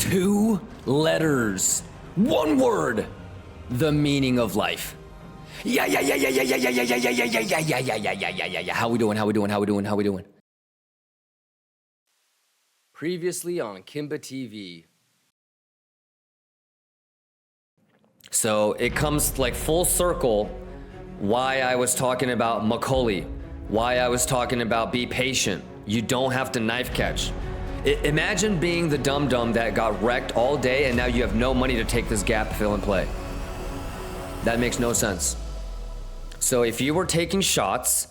2 letters, 1 word, the meaning of life. Yeah. How we doing? Previously on Kimba TV. So it comes like full circle why I was talking about Macaulay, why I was talking about be patient. You don't have to knife catch. Imagine being the dum-dum that got wrecked all day and now you have no money to take this gap fill and play. That makes no sense. So if you were taking shots,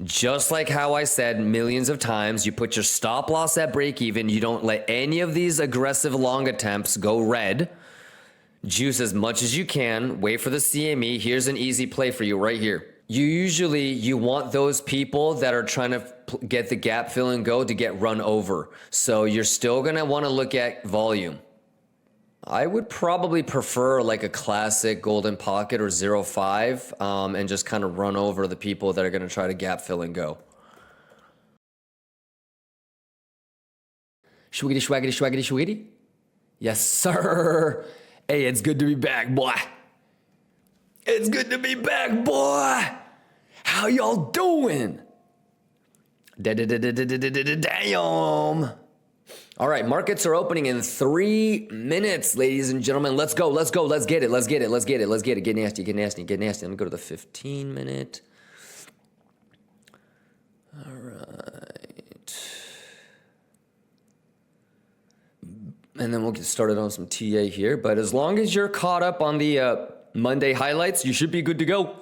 just like how I said millions of times, you put your stop loss at break even, you don't let any of these aggressive long attempts go red. Juice as much as you can, wait for the CME. Here's an easy play for you right here. You want those people that are trying to get the gap fill and go to get run over. So you're still gonna wanna look at volume. I would probably prefer like a classic golden pocket or 0.5 and just kind of run over the people that are gonna try to gap fill and go. Schwiggity. Yes, sir. Hey, it's good to be back, boy. It's good to be back, boy. How y'all doing? Damn. All right, markets are opening in 3 minutes, ladies and gentlemen. Let's go. Let's get it. Get nasty. Let me go to the 15-minute. All right. And then we'll get started on some TA here. But as long as you're caught up on the Monday highlights, you should be good to go.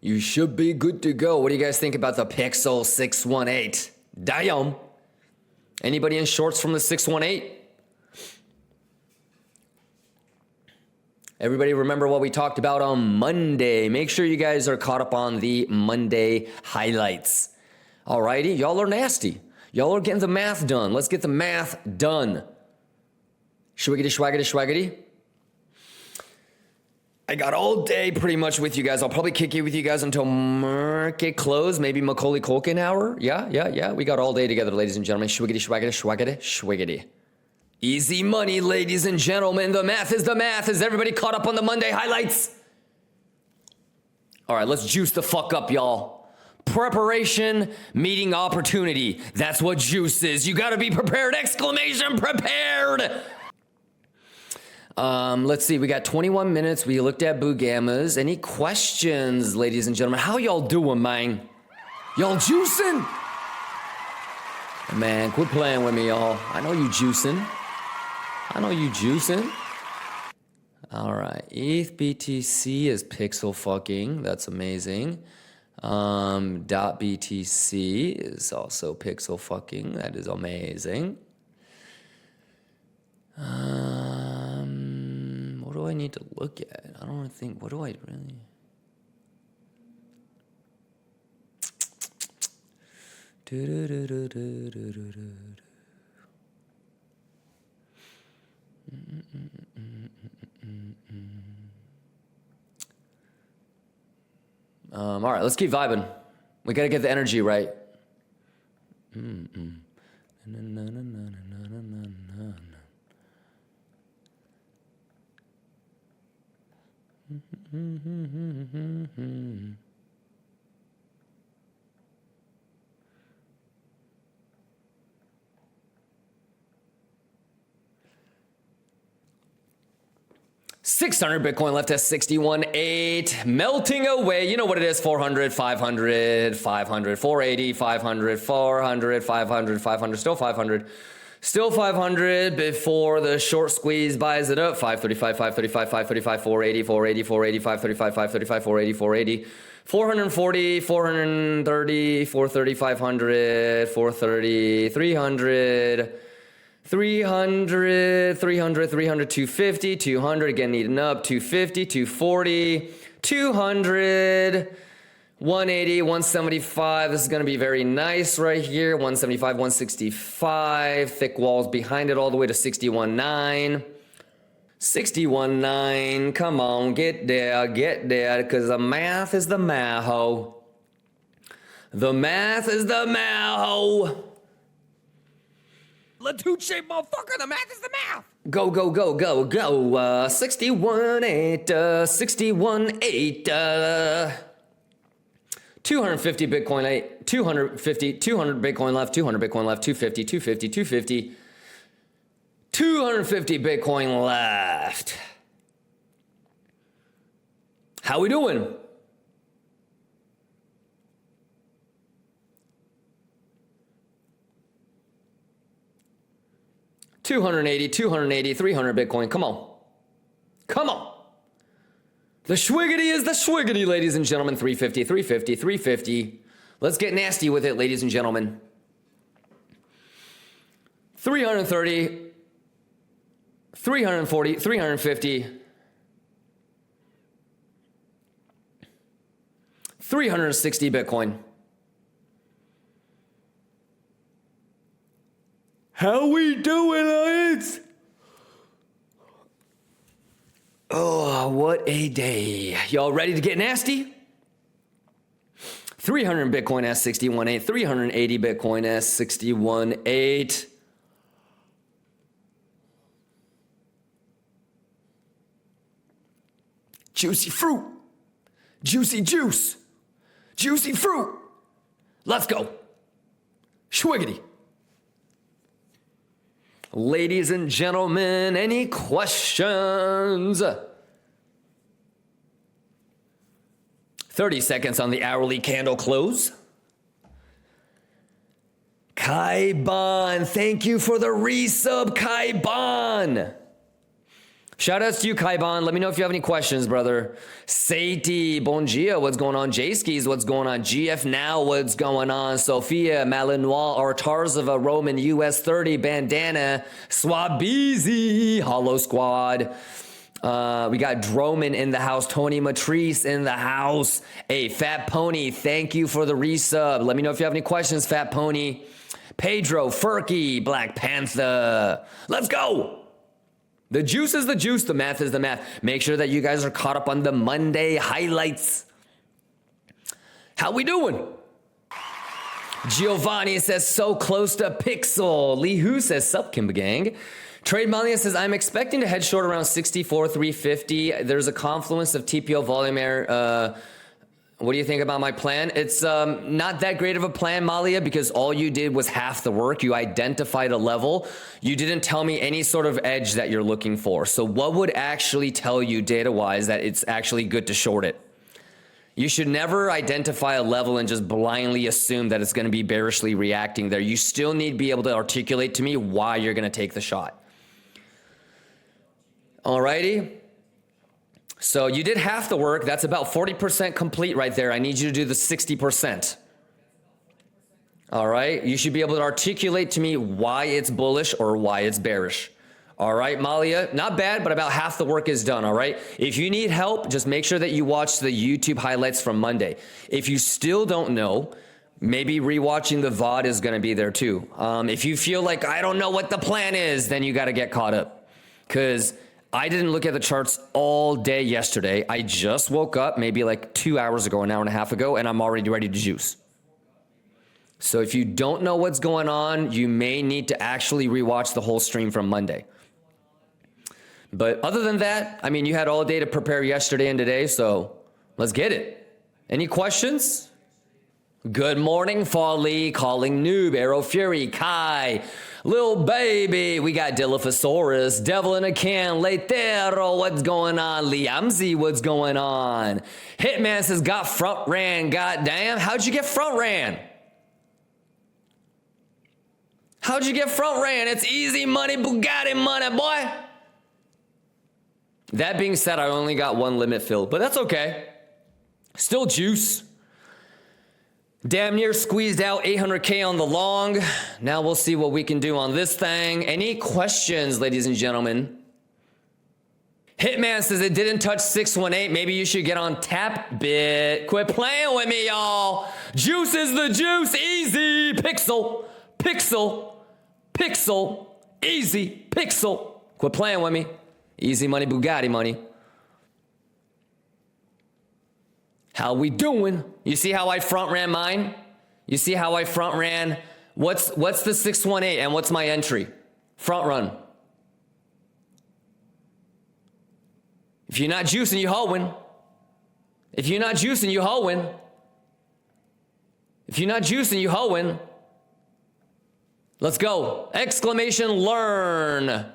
You should be good to go. What do you guys think about the Pixel 618? Damn. Anybody in shorts from the 618? Everybody remember what we talked about on Monday. Make sure you guys are caught up on the Monday highlights. Alrighty, y'all are nasty. Y'all are getting the math done. Let's get the math done. Schwaggity. I got all day pretty much with you guys. I'll probably kick it with you guys until market close, maybe Macaulay Culkin hour. Yeah. We got all day together, ladies and gentlemen. Schwiggity. Easy money, ladies and gentlemen. The math is the math. Is everybody caught up on the Monday highlights? All right, let's juice the fuck up, y'all. Preparation meeting opportunity. That's what juice is. You got to be prepared. Exclamation prepared. Let's see. We got 21 minutes. We looked at Boogammas. Any questions, ladies and gentlemen? How y'all doing, man? Y'all juicing? Man, quit playing with me, y'all. I know you juicing. All right. ETH BTC is pixel fucking. That's amazing. .BTC is also pixel fucking. That is amazing. What do I need to look at? I don't think, what do I really? All right, let's keep vibing. We got to get the energy right. $600 Bitcoin left at 61.8, melting away. You know what it is, 400, 500, 500, 480, 500, 400, 500, 500, still 500. Still 500 before the short squeeze buys it up. 535, 535, 535, 480, 480, 480, 535, 535, 480, 480. 440, 430, 430, 500, 430, 300, 300, 300, 300, 250, 200, again needing up, 250, 240, 200, 180, 175. This is going to be very nice right here. 175, 165. Thick walls behind it all the way to 61.9. 61.9. Come on, get there, because the math is the math, ho. The math is the math, ho. Latuche, motherfucker, the math is the math. Go, go, go, go, go. 61.8, 61.8, 250 Bitcoin, 250, 200 Bitcoin left, 200 Bitcoin left, 250, 250, 250, 250 Bitcoin left. How we doing? $280, 280, 300 Bitcoin. Come on. Come on. The schwiggity is the schwiggity, ladies and gentlemen. 350, 350, 350. Let's get nasty with it, ladies and gentlemen. 330, 340, 350, 360 Bitcoin. How we doing, Lions? Oh, what a day. Y'all ready to get nasty? 300 Bitcoin S61.8, 380 Bitcoin S61.8. Juicy fruit. Juicy juice. Juicy fruit. Let's go. Schwiggity. Ladies and gentlemen, any questions? 30 seconds on the hourly candle close. Kaiban, thank you for the resub, Kaiban. Shout outs to you, Kaiban. Let me know if you have any questions, brother. Saiti, bon dia, what's going on? J-Skis, what's going on? GF Now, what's going on? Sophia, Malinois, Artarzova, Roman, US 30, Bandana, Swabizi, Hollow Squad. We got Droman in the house, Tony Matrice in the house. Hey, Fat Pony, thank you for the resub. Let me know if you have any questions, Fat Pony. Pedro, Furky, Black Panther. Let's go. The juice is the juice, the math is the math. Make sure that you guys are caught up on the Monday highlights. How we doing? Giovanni says, so close to Pixel. Lee Hu says, sup, Kimba Gang. Trade Malia says, I'm expecting to head short around 64,350. There's a confluence of TPO volume error. What do you think about my plan? It's not that great of a plan, Malia, because all you did was half the work. You identified a level. You didn't tell me any sort of edge that you're looking for. So what would actually tell you data-wise that it's actually good to short it? You should never identify a level and just blindly assume that it's going to be bearishly reacting there. You still need to be able to articulate to me why you're going to take the shot. Alrighty. So you did half the work. That's about 40% complete right there. I need you to do the 60%. All right. You should be able to articulate to me why it's bullish or why it's bearish. All right, Malia, not bad, but about half the work is done. All right. If you need help, just make sure that you watch the YouTube highlights from Monday. If you still don't know, maybe rewatching the VOD is going to be there too. If you feel like I don't know what the plan is, then you got to get caught up, because I didn't look at the charts all day yesterday. I just woke up maybe like 2 hours ago, an hour and a half ago, and I'm already ready to juice. So if you don't know what's going on, you may need to actually rewatch the whole stream from Monday. But other than that, I mean, you had all day to prepare yesterday and today, so let's get it. Any questions? Good morning, Folly, calling noob, Arrow Fury, Kai, Lil Baby, we got Dilophosaurus, Devil in a Can, Leitero, what's going on? Liamzi, what's going on? Hitman says, got front ran, goddamn. How'd you get front ran? How'd you get front ran? It's easy money, Bugatti money, boy. That being said, I only got one limit filled, but that's okay. Still juice. Damn near squeezed out 800K on the long. Now we'll see what we can do on this thing. Any questions, ladies and gentlemen? Hitman says it didn't touch 618. Maybe you should get on tap bit. Quit playing with me, y'all. Juice is the juice. Easy. Pixel. Pixel. Pixel. Easy. Pixel. Quit playing with me. Easy money, Bugatti money. How we doing? You see how I front ran mine? You see how I front ran What's the 618 and what's my entry? Front run. If you're not juicing, you hoeing. If you're not juicing, you hoeing. If you're not juicing, you hoeing. Let's go. Exclamation learn.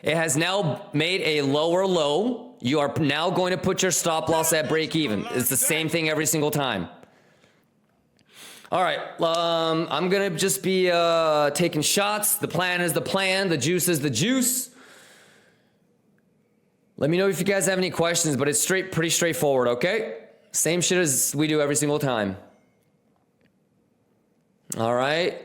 It has now made a lower low. You are now going to put your stop loss at break even. It's the same thing every single time. All right, I'm gonna just be taking shots. The plan is the plan. The juice is the juice. Let me know if you guys have any questions, but it's pretty straightforward, okay? Same shit as we do every single time. All right.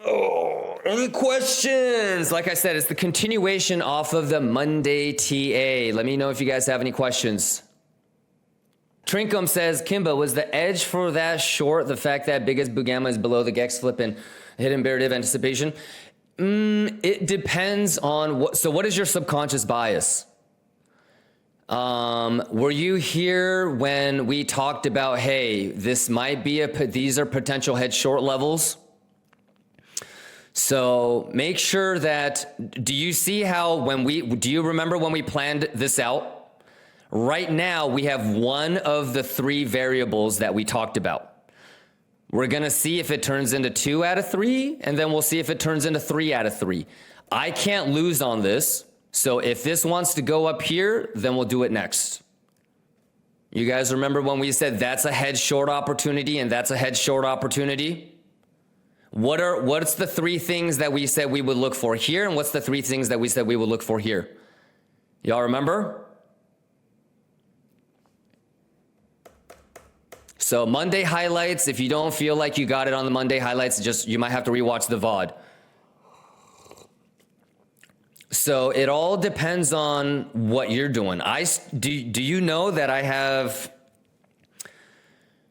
Oh, any questions? Like I said, it's the continuation off of the Monday TA. Let me know if you guys have any questions. Trinkum says, Kimba, was the edge for that short the fact that biggest Bugama is below the Gex flip and hidden bear div anticipation? It depends on what. So what is your subconscious bias? Were you here when we talked about, hey, this might be these are potential head short levels? So make sure that, do you see how do you remember when we planned this out? Right now, we have one of the three variables that we talked about. We're going to see if it turns into 2 out of 3, and then we'll see if it turns into 3 out of 3. I can't lose on this. So if this wants to go up here, then we'll do it next. You guys remember when we said that's a head short opportunity and that's a head short opportunity? What's the 3 things that we said we would look for here, and what's the 3 things that we said we would look for here? Y'all remember? So Monday highlights, if you don't feel like you got it on the Monday highlights, you might have to rewatch the VOD. So it all depends on what you're doing. Do you know that I have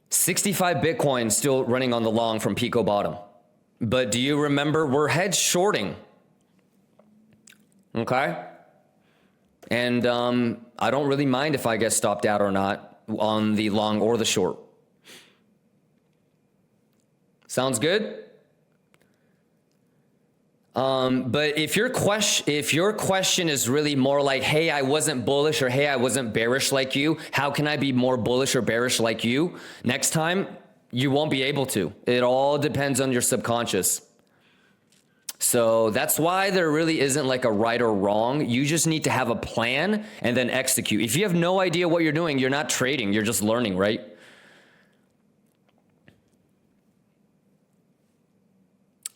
65 Bitcoin still running on the long from Pico bottom? But do you remember we're hedge shorting? Okay. And I don't really mind if I get stopped out or not on the long or the short. Sounds good? But if your question is really more like, hey, I wasn't bullish, or hey, I wasn't bearish like you, how can I be more bullish or bearish like you? Next time, you won't be able to. It all depends on your subconscious. So that's why there really isn't like a right or wrong. You just need to have a plan and then execute. If you have no idea what you're doing, you're not trading, you're just learning, right?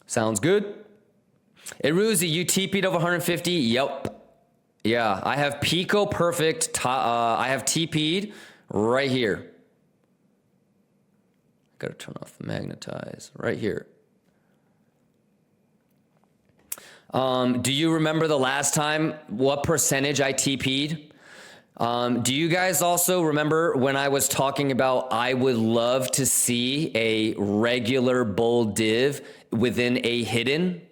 Sounds good. Iruzi, you TP'd over 150? Yep. Yeah, I have Pico perfect. I have TP'd right here. Gotta turn off the magnetize right here. Do you remember the last time what percentage I TP'd? Do you guys also remember when I was talking about I would love to see a regular bull div within a hidden?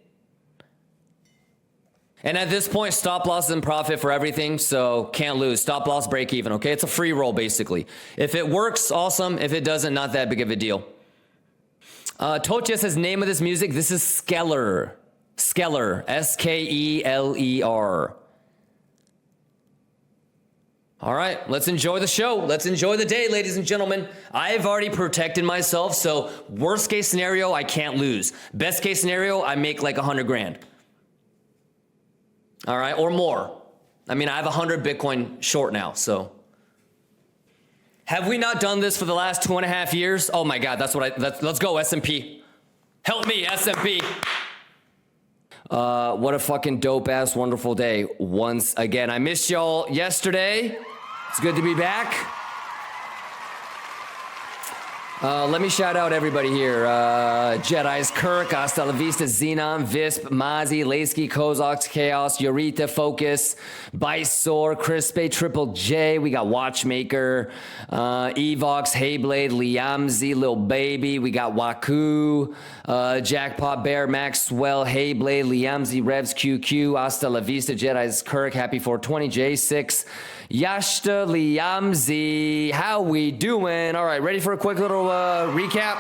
And at this point, stop loss and profit for everything, so can't lose. Stop loss, break even, okay? It's a free roll, basically. If it works, awesome. If it doesn't, not that big of a deal. Tocha says, name of this music, this is Skeller. Skeller, S-K-E-L-E-R. All right, let's enjoy the show. Let's enjoy the day, ladies and gentlemen. I've already protected myself, so worst case scenario, I can't lose. Best case scenario, I make like 100 grand. All right, or more. I mean, I have 100 Bitcoin short now, so. Have we not done this for the last 2.5 years? Oh my God, let's go S&P. Help me, S&P. What a fucking dope ass wonderful day. Once again, I missed y'all yesterday. It's good to be back. Let me shout out everybody here. Jedi's Kirk, Hasta La Vista, Xenon, Visp, Mazi, Lasky, Kozox, Chaos, Eureka, Focus, Bisor, Crispe, Triple J. We got Watchmaker, Evox, Hayblade, Liamzi, Lil Baby. We got Waku, Jackpot Bear, Maxwell, Hayblade, Liamzi, Revs, QQ, Hasta La Vista, Jedi's Kirk, Happy 420, J6, Yashta Liamzi, how we doing? All right, ready for a quick little recap?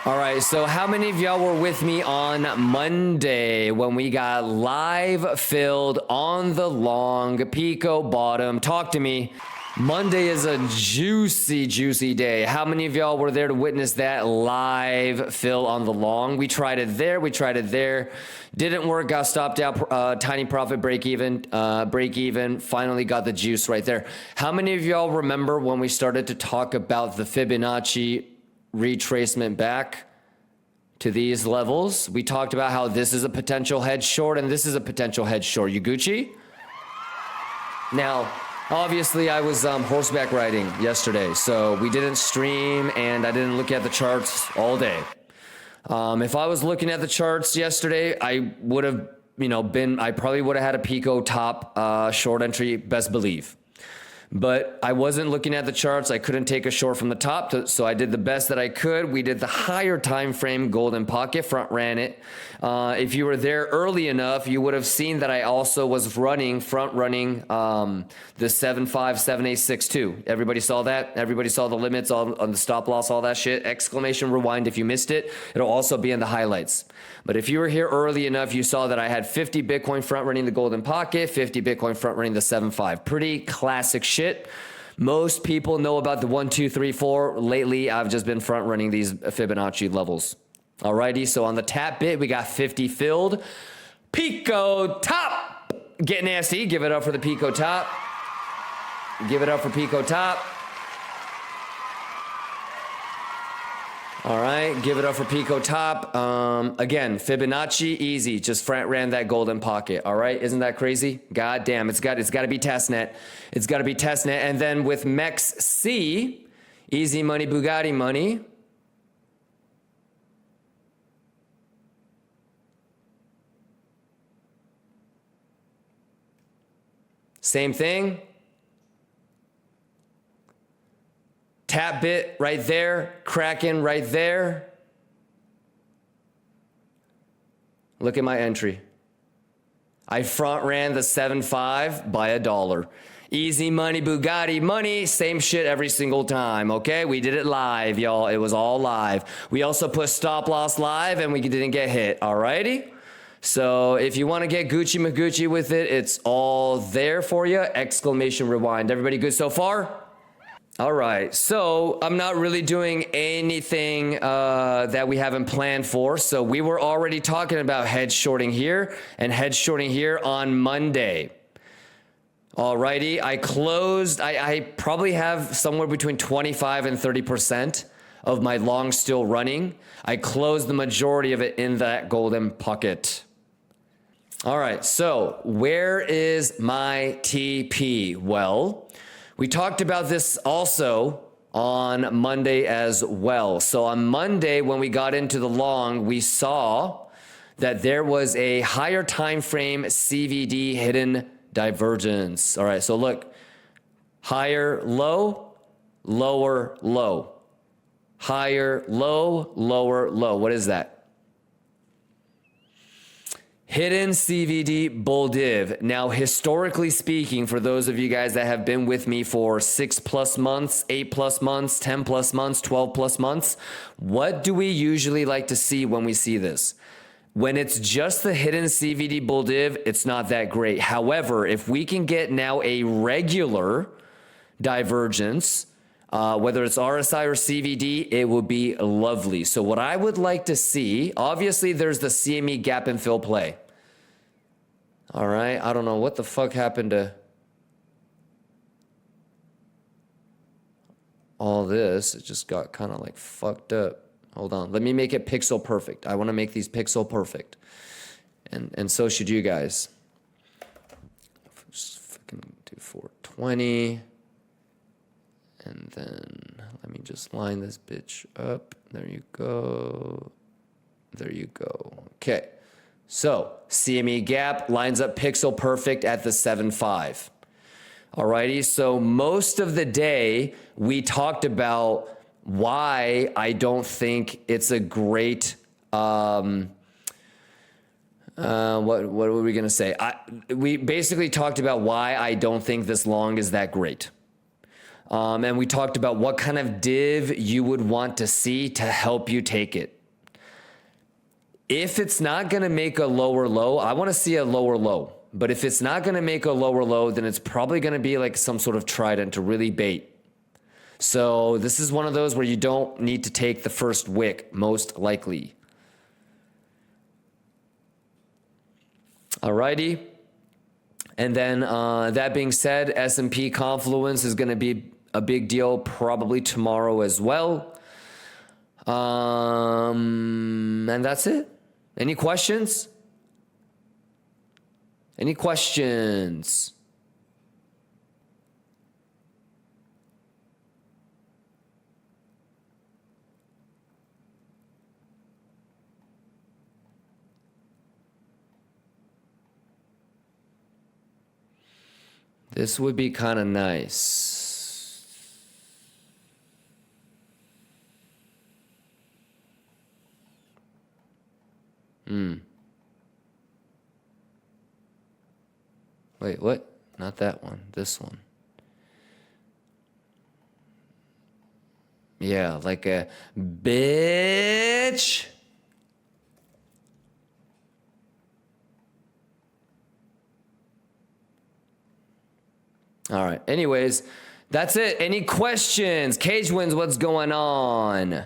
All right, so how many of y'all were with me on Monday when we got live filled on the long Pico bottom? Talk to me. Monday is a juicy, juicy day. How many of y'all were there to witness that live fill on the long? We tried it there. We tried it there. Didn't work. Got stopped out. Tiny profit break even. Finally got the juice right there. How many of y'all remember when we started to talk about the Fibonacci retracement back to these levels? We talked about how this is a potential head short and this is a potential head short. You Gucci? Now, obviously, I was horseback riding yesterday, so we didn't stream and I didn't look at the charts all day. If I was looking at the charts yesterday, I would have, I probably would have had a Pico top short entry, best believe. But I wasn't looking at the charts. I couldn't take a short from the top, so I did the best that I could. We did the higher time frame golden pocket, front ran it. If you were there early enough, you would have seen that I also was front running the 7.5, 7.862. Everybody saw that? Everybody saw the limits on the stop loss, all that shit? Exclamation rewind if you missed it. It'll also be in the highlights. But if you were here early enough, you saw that I had 50 Bitcoin front running the golden pocket, 50 Bitcoin front running the 7.5. Pretty classic shit. Most people know about the 1, 2, 3, 4. Lately, I've just been front running these Fibonacci levels. Alrighty, so on the tap bit, we got 50 filled. Pico top. Get nasty. Give it up for the Pico top. Give it up for Pico top. All right, give it up for Pico top. Again, Fibonacci, easy. Just front ran that golden pocket. All right, isn't that crazy? God damn, it's got to be testnet. It's got to be testnet. And then with MEXC, easy money, Bugatti money. Same thing. Tap bit right there, Kraken right there. Look at my entry. I front ran the 7.5 by $1. Easy money, Bugatti money, same shit every single time, okay? We did it live, y'all. It was all live. We also put stop loss live and we didn't get hit, alrighty? So if you want to get Gucci Magucci with it, it's all there for you. Exclamation rewind. Everybody good so far? All right, so I'm not really doing anything that we haven't planned for. So we were already talking about head shorting here and head shorting here on Monday. All righty, I closed, I probably have somewhere between 25 and 30% of my long still running. I closed the majority of it in that golden pocket. All right, so where is my TP? Well, we talked about this also on Monday as well. So on Monday, when we got into the long, we saw that there was a higher time frame CVD hidden divergence. All right, so look, higher low, lower low, higher low, lower low. What is that? Hidden CVD bull div. Now, historically speaking, for those of you guys that have been with me for 6+ months, 8+ months, 10+ months, 12+ months, what do we usually like to see when we see this? When it's just the hidden CVD bull div, it's not that great. However, if we can get now a regular divergence, whether it's RSI or CVD, it would be lovely. So what I would like to see, obviously there's the CME gap and fill play. All right, I don't know what the fuck happened to all this. It just got kind of like fucked up. Hold on, let me make it pixel perfect. I want to make these pixel perfect. And so should you guys. Just fucking do 420. And then let me just line this bitch up. There you go. There you go. Okay. So CME gap lines up pixel perfect at the 7.5. Alrighty. So most of the day we talked about why I don't think it's a great What were we gonna say? We basically talked about why I don't think this long is that great. And we talked about what kind of div you would want to see to help you take it. If it's not gonna make a lower low, I wanna see a lower low. But if it's not gonna make a lower low, then it's probably gonna be like some sort of trident to really bait. So this is one of those where you don't need to take the first wick, most likely. Alrighty. And then that being said, S&P Confluence is going to be a big deal probably tomorrow as well. And that's it. Any questions? Any questions? This would be kind of nice. Wait, what? Not that one. This one. Yeah, like a bitch. All right. Anyways, that's it. Any questions? Cage Wins, what's going on?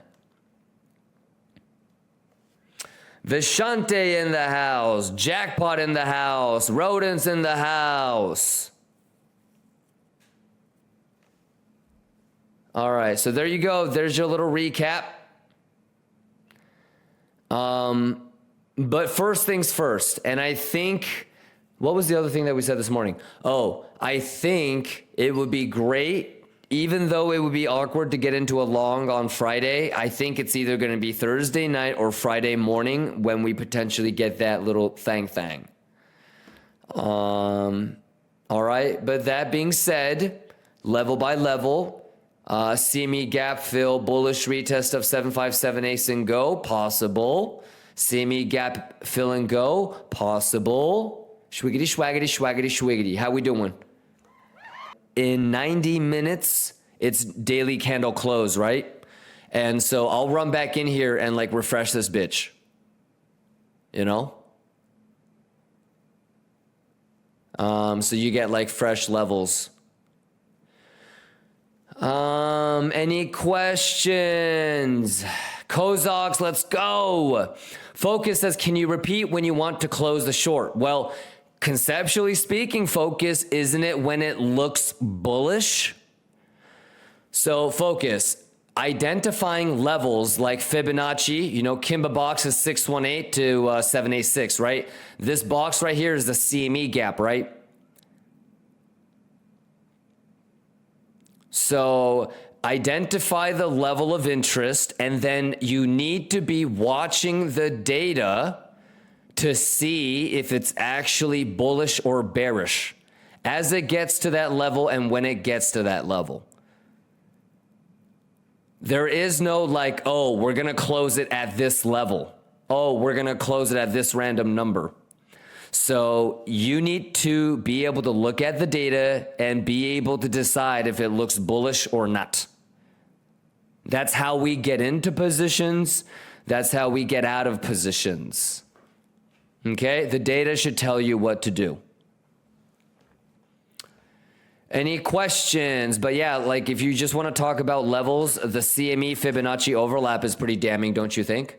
Vishante in the house. Jackpot in the house. Rodents in the house. All right. So there you go. There's your little recap. But first things first. And I think... What was the other thing that we said this morning? Oh, I think it would be great, even though it would be awkward to get into a long on Friday. I think it's either going to be Thursday night or Friday morning when we potentially get that little thang. All right. But that being said, level by level, CME gap fill, bullish retest of 757 ace and go, possible. CME gap fill and go, possible. Schwiggity, schwaggity, schwaggity, schwiggity. How we doing? In 90 minutes, it's daily candle close, right? And so I'll run back in here and like refresh this bitch. You know? So you get like fresh levels. Any questions? Kozaks, let's go. Focus says, can you repeat when you want to close the short? Well, conceptually speaking, Focus, isn't it when it looks bullish? So Focus, identifying levels like Fibonacci, you know, Kimba box is 618 to 786, right? This box right here is the CME gap, right? So identify the level of interest, and then you need to be watching the data to see if it's actually bullish or bearish as it gets to that level and when it gets to that level. There is no like, oh, we're going to close it at this level. Oh, we're going to close it at this random number. So you need to be able to look at the data and be able to decide if it looks bullish or not. That's how we get into positions. That's how we get out of positions. Okay? The data should tell you what to do. Any questions? But yeah, like if you just want to talk about levels, the CME Fibonacci overlap is pretty damning, don't you think?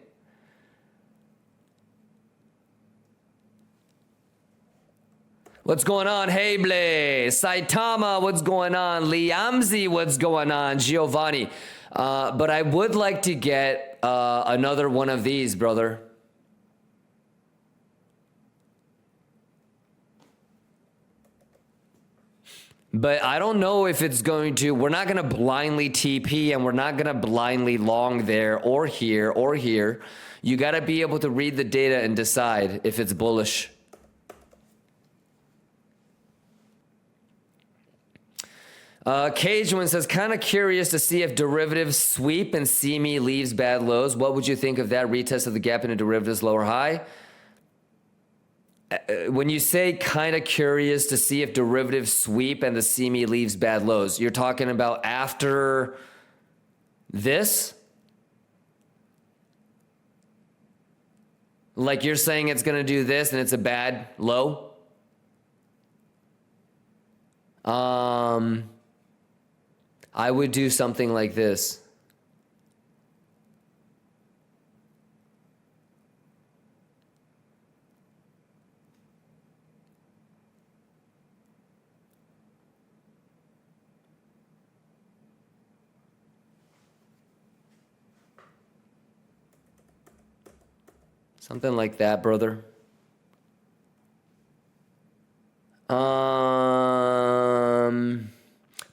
What's going on? Hey, Blaze. Saitama, what's going on? Liamzi, what's going on? Giovanni. But I would like to get another one of these, brother. But I don't know if it's going to, we're not going to blindly TP and we're not going to blindly long there or here or here. You got to be able to read the data and decide if it's bullish. Cageman says, kind of curious to see if derivatives sweep and CME leaves bad lows. What would you think of that retest of the gap in a derivatives lower high? when you say kind of curious to see if derivatives sweep and the CME leaves bad lows, you're talking about after this? Like you're saying it's going to do this and it's a bad low? I would do something like this. Something like that, brother.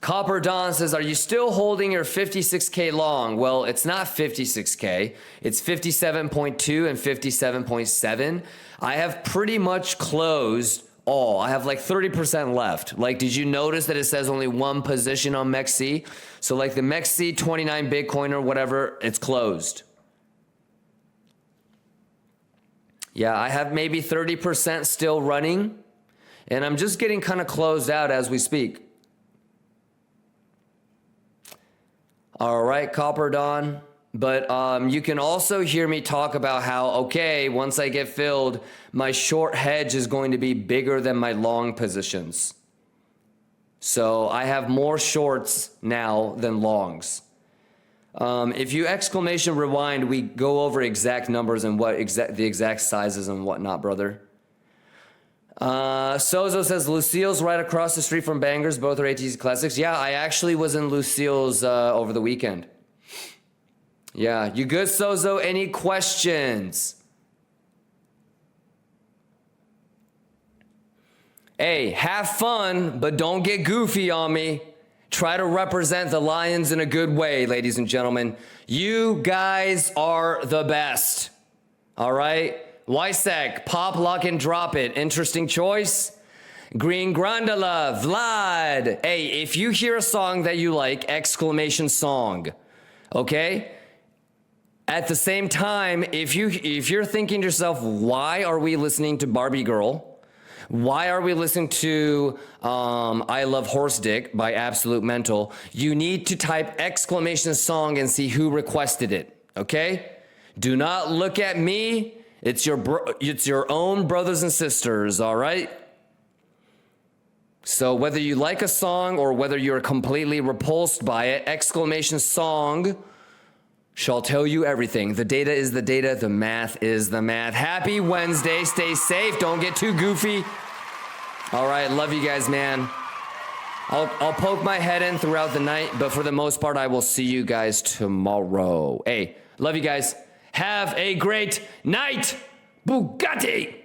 Copper Don says, are you still holding your 56K long? Well, it's not 56K. It's 57.2 and 57.7. I have pretty much closed all. I have like 30% left. Like, did you notice that it says only one position on MEXC? So like the MEXC 29 Bitcoin or whatever, it's closed. Yeah, I have maybe 30% still running, and I'm just getting kind of closed out as we speak. All right, Copper Don. But you can also hear me talk about how, okay, once I get filled, my short hedge is going to be bigger than my long positions. So I have more shorts now than longs. If you exclamation rewind, we go over exact numbers and what the exact sizes and whatnot, brother. Sozo says Lucille's right across the street from Bangers. Both are ATC Classics. Yeah, I actually was in Lucille's over the weekend. Yeah, you good, Sozo? Any questions? Hey, have fun, but don't get goofy on me. Try to represent the Lions in a good way, ladies and gentlemen. You guys are the best. All right? Wysek, pop, lock, and drop it. Interesting choice. Green Grandala, Vlad. Hey, if you hear a song that you like, exclamation song. Okay? At the same time, if you're thinking to yourself, why are we listening to Barbie Girl? Why are we listening to I Love Horse Dick by Absolute Mental? You need to type exclamation song and see who requested it, okay? Do not look at me. It's your own brothers and sisters, all right? So whether you like a song or whether you're completely repulsed by it, exclamation song shall tell you everything. The data is the data. The math is the math. Happy Wednesday. Stay safe. Don't get too goofy. All right. Love you guys, man. I'll poke my head in throughout the night, but for the most part, I will see you guys tomorrow. Hey, love you guys. Have a great night. Bugatti.